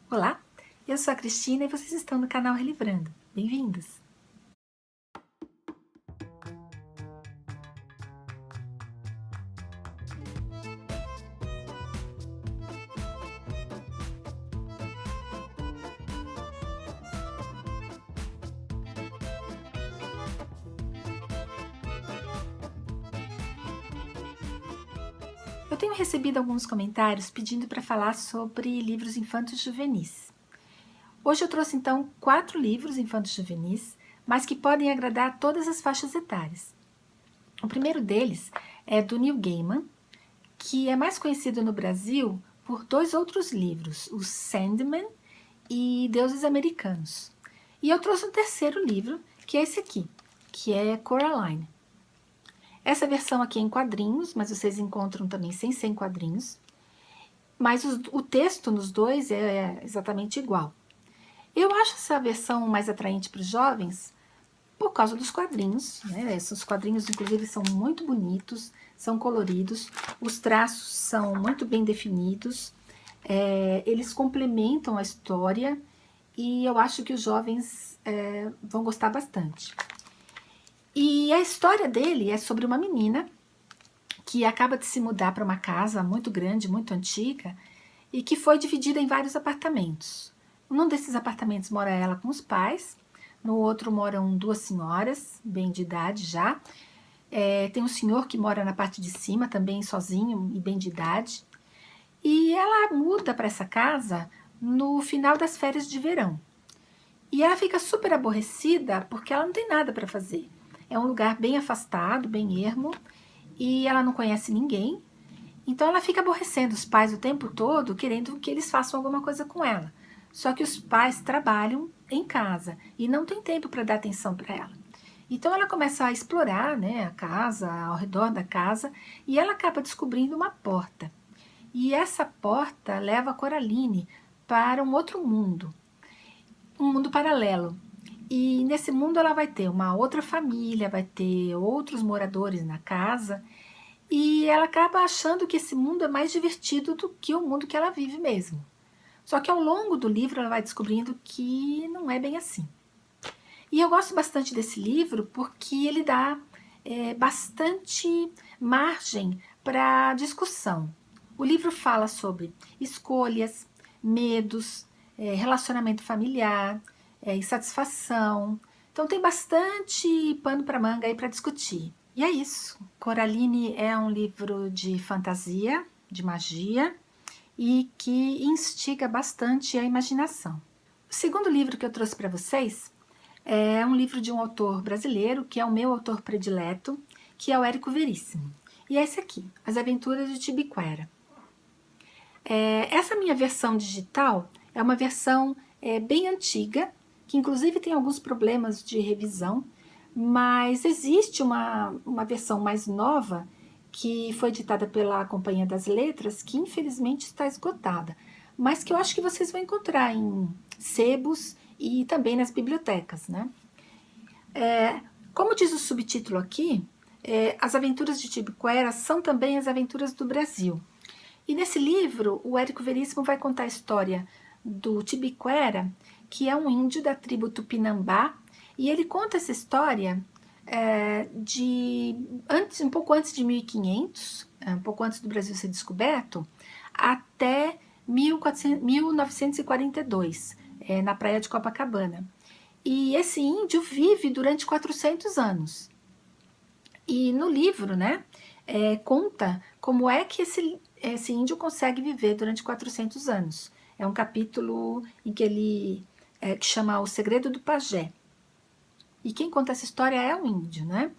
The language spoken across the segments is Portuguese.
Olá, eu sou a Cristina e vocês estão no canal Relivrando. Bem-vindos! Eu tenho recebido alguns comentários pedindo para falar sobre livros infantos juvenis. Hoje eu trouxe então 4 livros infantos juvenis, mas que podem agradar a todas as faixas etárias. O primeiro deles é do Neil Gaiman, que é mais conhecido no Brasil por 2 outros livros, o Sandman e Deuses Americanos. E eu trouxe um terceiro livro, que é esse aqui, que é Coraline. Essa versão aqui é em quadrinhos, mas vocês encontram também sem ser em quadrinhos. Mas o texto nos dois é exatamente igual. Eu acho essa versão mais atraente para os jovens por causa dos quadrinhos, né? Esses quadrinhos, inclusive, são muito bonitos, são coloridos, os traços são muito bem definidos, eles complementam a história e eu acho que os jovens vão gostar bastante. E a história dele é sobre uma menina que acaba de se mudar para uma casa muito grande, muito antiga, e que foi dividida em vários apartamentos. Num desses apartamentos mora ela com os pais, no outro moram 2 senhoras, bem de idade já. Tem um senhor que mora na parte de cima, também sozinho e bem de idade. E ela muda para essa casa no final das férias de verão. E ela fica super aborrecida porque ela não tem nada para fazer. É um lugar bem afastado, bem ermo, e ela não conhece ninguém. Então ela fica aborrecendo os pais o tempo todo, querendo que eles façam alguma coisa com ela. Só que os pais trabalham em casa e não tem tempo para dar atenção para ela. Então ela começa a explorar, né, a casa, ao redor da casa, e ela acaba descobrindo uma porta. E essa porta leva a Coraline para um outro mundo, um mundo paralelo. E nesse mundo ela vai ter uma outra família, vai ter outros moradores na casa, e ela acaba achando que esse mundo é mais divertido do que o mundo que ela vive mesmo. Só que ao longo do livro ela vai descobrindo que não é bem assim. E eu gosto bastante desse livro porque ele dá bastante margem para discussão. O livro fala sobre escolhas, medos, relacionamento familiar, insatisfação. Então tem bastante pano para manga aí para discutir. E é isso. Coraline é um livro de fantasia, de magia, e que instiga bastante a imaginação. O segundo livro que eu trouxe para vocês é um livro de um autor brasileiro, que é o meu autor predileto, que é o Érico Veríssimo. E é esse aqui, As Aventuras de Tibiquera. Essa minha versão digital é uma versão bem antiga, que inclusive tem alguns problemas de revisão, mas existe uma versão mais nova que foi editada pela Companhia das Letras, que infelizmente está esgotada, mas que eu acho que vocês vão encontrar em sebos e também nas bibliotecas, né? Como diz o subtítulo aqui, As Aventuras de Tibiquera são também as aventuras do Brasil. E nesse livro, o Érico Veríssimo vai contar a história do Tibiquera, que é um índio da tribo Tupinambá, e ele conta essa história um pouco antes de 1500, um pouco antes do Brasil ser descoberto, até 1942, na praia de Copacabana. E esse índio vive durante 400 anos. E no livro, né, conta como é que esse índio consegue viver durante 400 anos. É um capítulo em que ele que chama O Segredo do Pajé. E quem conta essa história é um índio, né?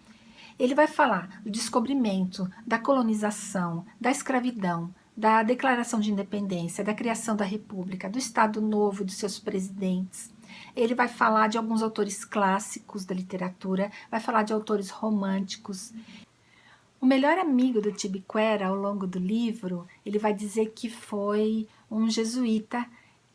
Ele vai falar do descobrimento, da colonização, da escravidão, da declaração de independência, da criação da república, do Estado Novo, dos seus presidentes. Ele vai falar de alguns autores clássicos da literatura, vai falar de autores românticos. O melhor amigo do Tibiquera, ao longo do livro, ele vai dizer que foi um jesuíta,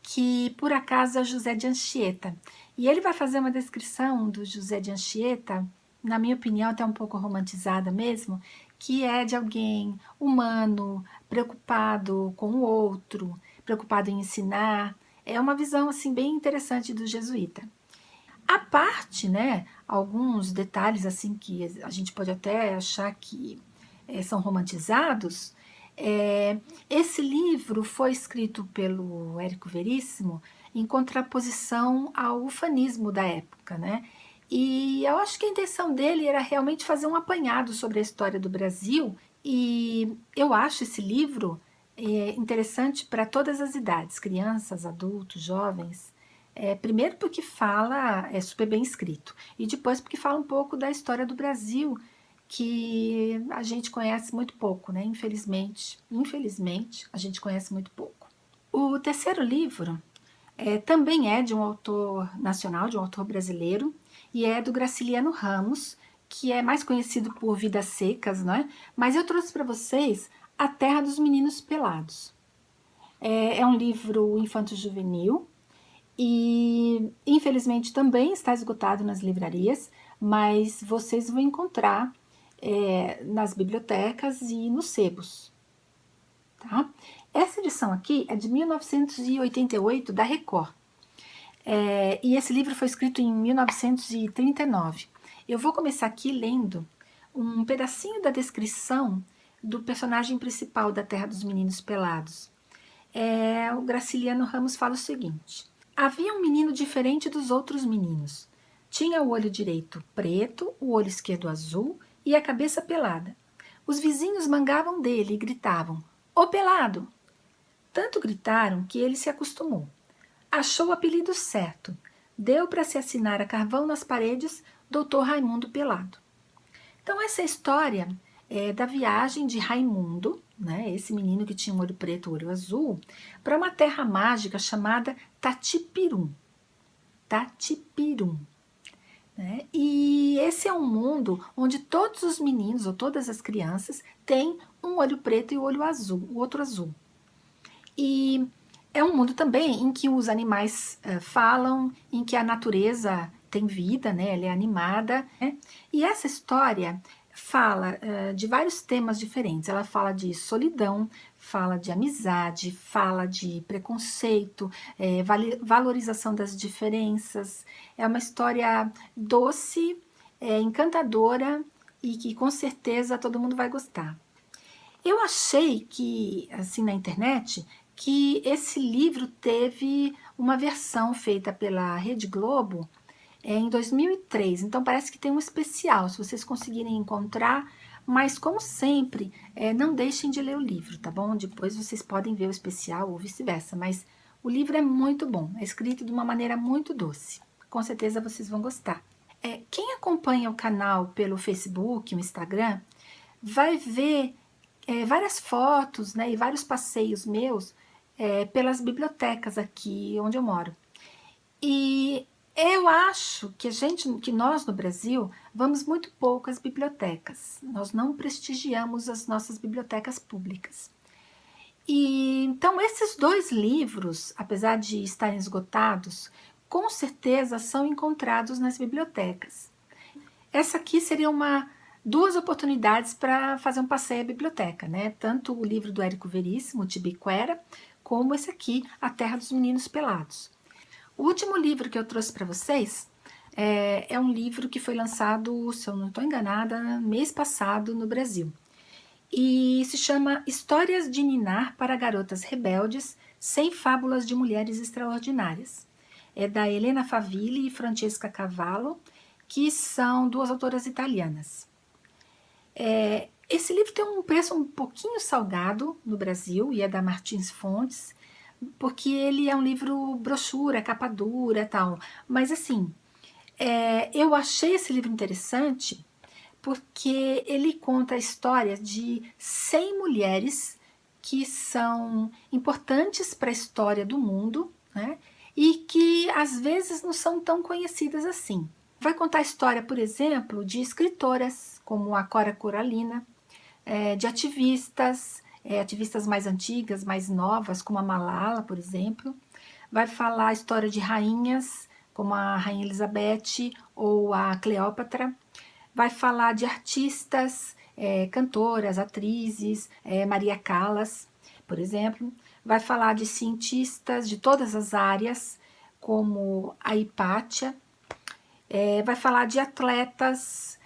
que por acaso é José de Anchieta. E ele vai fazer uma descrição do José de Anchieta, na minha opinião até um pouco romantizada mesmo, que é de alguém humano, preocupado com o outro, preocupado em ensinar, É uma visão assim bem interessante do jesuíta. A parte, né, alguns detalhes assim que a gente pode até achar que são romantizados. Esse livro foi escrito pelo Érico Veríssimo em contraposição ao ufanismo da época, né? E eu acho que a intenção dele era realmente fazer um apanhado sobre a história do Brasil, e eu acho esse livro interessante para todas as idades, crianças, adultos, jovens. Primeiro porque fala, é super bem escrito, e depois porque fala um pouco da história do Brasil, que a gente conhece muito pouco, né? Infelizmente, a gente conhece muito pouco. O terceiro livro também é de um autor nacional, de um autor brasileiro, e é do Graciliano Ramos, que é mais conhecido por Vidas Secas, né? Mas eu trouxe para vocês A Terra dos Meninos Pelados. É um livro infanto-juvenil e, infelizmente, também está esgotado nas livrarias, mas vocês vão encontrar nas bibliotecas e nos sebos. Tá? Essa edição aqui é de 1988, da Record. E esse livro foi escrito em 1939. Eu vou começar aqui lendo um pedacinho da descrição do personagem principal da Terra dos Meninos Pelados. O Graciliano Ramos fala o seguinte: havia um menino diferente dos outros meninos. Tinha o olho direito preto, o olho esquerdo azul e a cabeça pelada. Os vizinhos mangavam dele e gritavam: "Ô pelado!" Tanto gritaram que ele se acostumou. Achou o apelido certo. Deu para se assinar a carvão nas paredes Dr. Raimundo Pelado. Então essa é a história da viagem de Raimundo, né, esse menino que tinha um olho preto e um olho azul, para uma terra mágica chamada Tatipirum. Tatipirum. Né? E esse é um mundo onde todos os meninos ou todas as crianças têm um olho preto e o olho azul, o outro azul. E é um mundo também em que os animais falam, em que a natureza tem vida, né? Ela é animada. Né? E essa história fala de vários temas diferentes. Ela fala de solidão, fala de amizade, fala de preconceito, valorização das diferenças. É uma história doce, encantadora e que com certeza todo mundo vai gostar. Eu achei que, assim, na internet, que esse livro teve uma versão feita pela Rede Globo em 2003, então parece que tem um especial, se vocês conseguirem encontrar, mas como sempre, não deixem de ler o livro, tá bom? Depois vocês podem ver o especial ou vice-versa, mas o livro é muito bom, é escrito de uma maneira muito doce, com certeza vocês vão gostar. Quem acompanha o canal pelo Facebook, o Instagram, vai ver várias fotos, né, e vários passeios meus pelas bibliotecas aqui onde eu moro. E eu acho que nós no Brasil vamos muito pouco às bibliotecas. Nós não prestigiamos as nossas bibliotecas públicas. E então esses dois livros, apesar de estarem esgotados, com certeza são encontrados nas bibliotecas. Essa aqui seria duas oportunidades para fazer um passeio à biblioteca, né? Tanto o livro do Érico Veríssimo, Tibiquera, como esse aqui, A Terra dos Meninos Pelados. O último livro que eu trouxe para vocês é um livro que foi lançado, se eu não estou enganada, mês passado no Brasil. E se chama Histórias de Ninar para Garotas Rebeldes, 100 Fábulas de Mulheres Extraordinárias. É da Elena Favilli e Francesca Cavallo, que são duas autoras italianas. Esse livro tem um preço um pouquinho salgado no Brasil, e é da Martins Fontes, porque ele é um livro brochura, capa dura e tal. Mas assim, eu achei esse livro interessante porque ele conta a história de 100 mulheres que são importantes para a história do mundo, né? E que às vezes não são tão conhecidas assim. Vai contar a história, por exemplo, de escritoras como a Cora Coralina, de ativistas mais antigas, mais novas, como a Malala, por exemplo. Vai falar a história de rainhas, como a Rainha Elizabeth ou a Cleópatra. Vai falar de artistas, cantoras, atrizes, Maria Callas, por exemplo. vai falar de cientistas de todas as áreas, como a Hipátia, vai falar de atletas,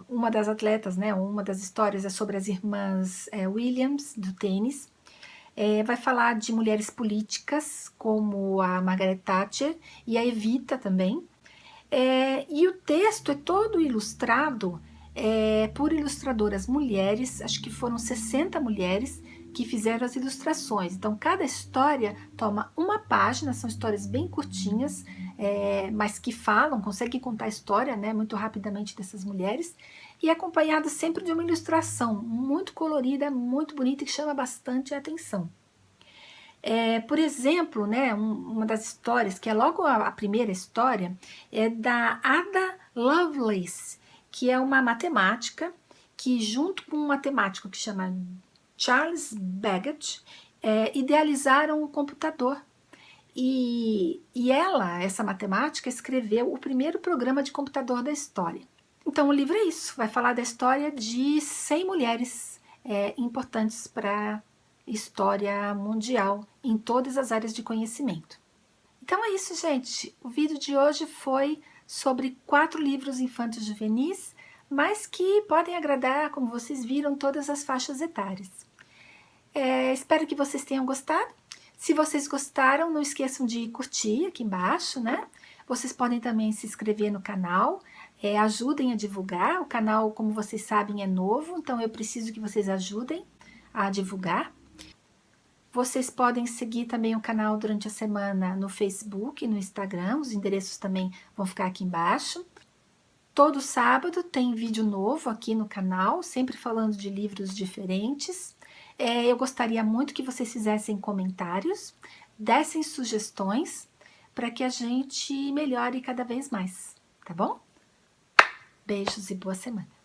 uma das atletas, né, uma das histórias é sobre as irmãs Williams, do tênis. Vai falar de mulheres políticas, como a Margaret Thatcher e a Evita também. E o texto é todo ilustrado por ilustradoras mulheres, acho que foram 60 mulheres que fizeram as ilustrações. Então, cada história toma uma página, são histórias bem curtinhas, mas que conseguem contar a história, né, muito rapidamente dessas mulheres, e acompanhada sempre de uma ilustração muito colorida, muito bonita, que chama bastante a atenção. Por exemplo, né, uma das histórias, que é logo a primeira história, é da Ada Lovelace, que é uma matemática, que junto com um matemático que chama Charles Babbage, idealizaram o computador. E ela, essa matemática, escreveu o primeiro programa de computador da história. Então o livro é isso, vai falar da história de 100 mulheres importantes para história mundial em todas as áreas de conhecimento. Então é isso, gente. O vídeo de hoje foi sobre 4 livros infantos juvenis, mas que podem agradar, como vocês viram, todas as faixas etárias. Espero que vocês tenham gostado. Se vocês gostaram, não esqueçam de curtir aqui embaixo, né? Vocês podem também se inscrever no canal, ajudem a divulgar. O canal, como vocês sabem, é novo, então eu preciso que vocês ajudem a divulgar. Vocês podem seguir também o canal durante a semana no Facebook e no Instagram, os endereços também vão ficar aqui embaixo. Todo sábado tem vídeo novo aqui no canal, sempre falando de livros diferentes. Eu gostaria muito que vocês fizessem comentários, dessem sugestões, para que a gente melhore cada vez mais, tá bom? Beijos e boa semana!